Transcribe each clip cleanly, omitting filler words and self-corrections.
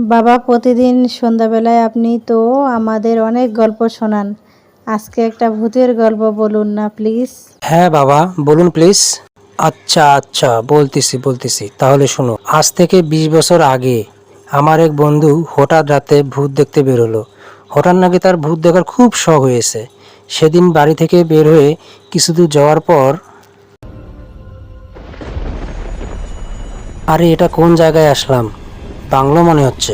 বাবা, প্রতিদিন সন্ধ্যাবেলায় আপনি তো আমাদের অনেক গল্প শোনান। আজকে একটা ভূতের গল্প বলুন না প্লিজ। হ্যাঁ বাবা, বলুন প্লিজ। আচ্ছা আচ্ছা, বলতেছি তাহলে শোনো। আজ থেকে 20 বছর আগে আমার এক বন্ধু হঠাৎ রাতে ভূত দেখতে বেরোলো। হঠাৎ নাকি তার ভূত দেখার খুব শখ হয়েছে। সেদিন বাড়ি থেকে বের হয়ে কিছু দূর যাওয়ার পর, আরে এটা কোন জায়গায় আসলাম? বাংলো মনে হচ্ছে।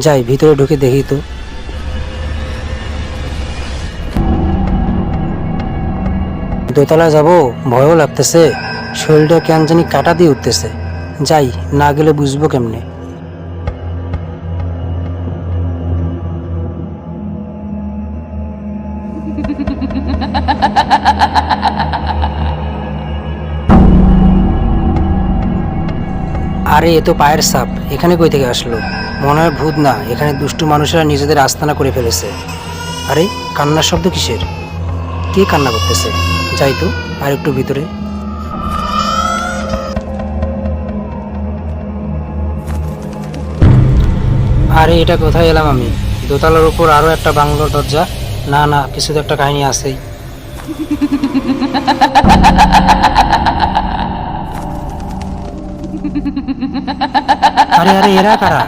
যাই ভিতরে ঢুকে দেখি তো। দোতলায় যাব, ভয়ও লাগতেছে। শরীরটা কেন জানি কাটা দিয়ে উঠতেছে। যাই, না গেলে বুঝবো কেমনে। আরে এ তো পায়ের ছাপ। এখানে কই থেকে আসলো? মনে হয় ভূত না, এখানে দুষ্টু মানুষেরা নিজেদের আস্তানা করে ফেলেছে। আরে কান্নার শব্দ কিসের? কে কান্না করতেছে? যাই তো আর একটু ভিতরে। আরে এটা কোথায় এলাম আমি? দোতলার উপর আরো একটা বাংলোর দরজা। না না, কিছু তো একটা কাহিনী আছেই। আরে আরে, এরা কারা?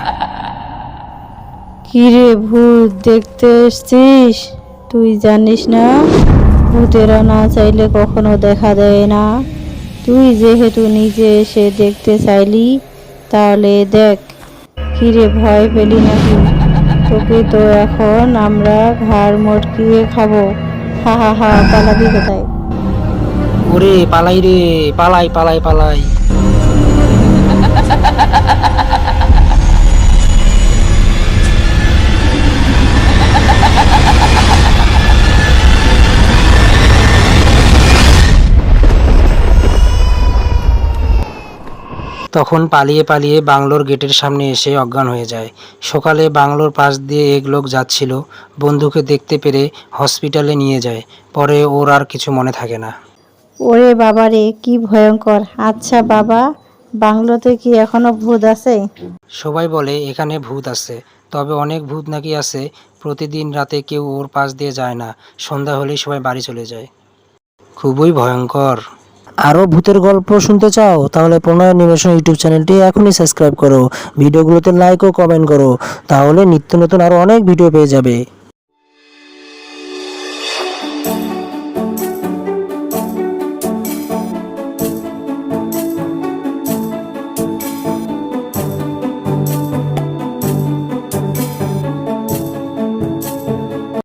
কিরে, ভূত দেখতে এসছিস? তুই জানিস না, ভূতেরা না চাইলে কখনো দেখা দেয় না। তুই যেহেতু নিজে এসে দেখতে চাইলি, তাহলে দেখ। কিরে, ভয় পেলি নাকি? তোকে তো এখন আমরা ঘাড় মটকিয়ে খাবো। হা হা হা, পালাবি কোথায়? ওরে পালাই রে, পালাই পালাই পালাই। তখন পালিয়ে পালিয়ে বাংলোর গেটের সামনে এসে অজ্ঞান হয়ে যায়। সকালে বাংলোর পাশ দিয়ে এক লোক যাচ্ছিল, বন্ধুকে দেখতে পেরে হসপিটালে নিয়ে যায়। পরে ওর আর কিছু মনে থাকে না। ওরে বাবা রে, কি ভয়ঙ্কর! আচ্ছা বাবা, বাংলোতে কি এখনো ভূত আছে? সবাই বলে এখানে ভূত আছে, তবে অনেক ভূত নাকি আছে প্রতিদিন রাতে কেউ ওর পাশ দিয়ে যায় না। সন্ধ্যা হলেই সবাই বাড়ি চলে যায়। খুবই ভয়ঙ্কর। আরও ভূতের গল্প শুনতে চাও? তাহলে প্রণয় নিবেশন ইউটিউব চ্যানেলটি এখনই সাবস্ক্রাইব করো। ভিডিওগুলোতে লাইক ও কমেন্ট করো, তাহলে নিত্য নতুন আরও অনেক ভিডিও পেয়ে যাবে।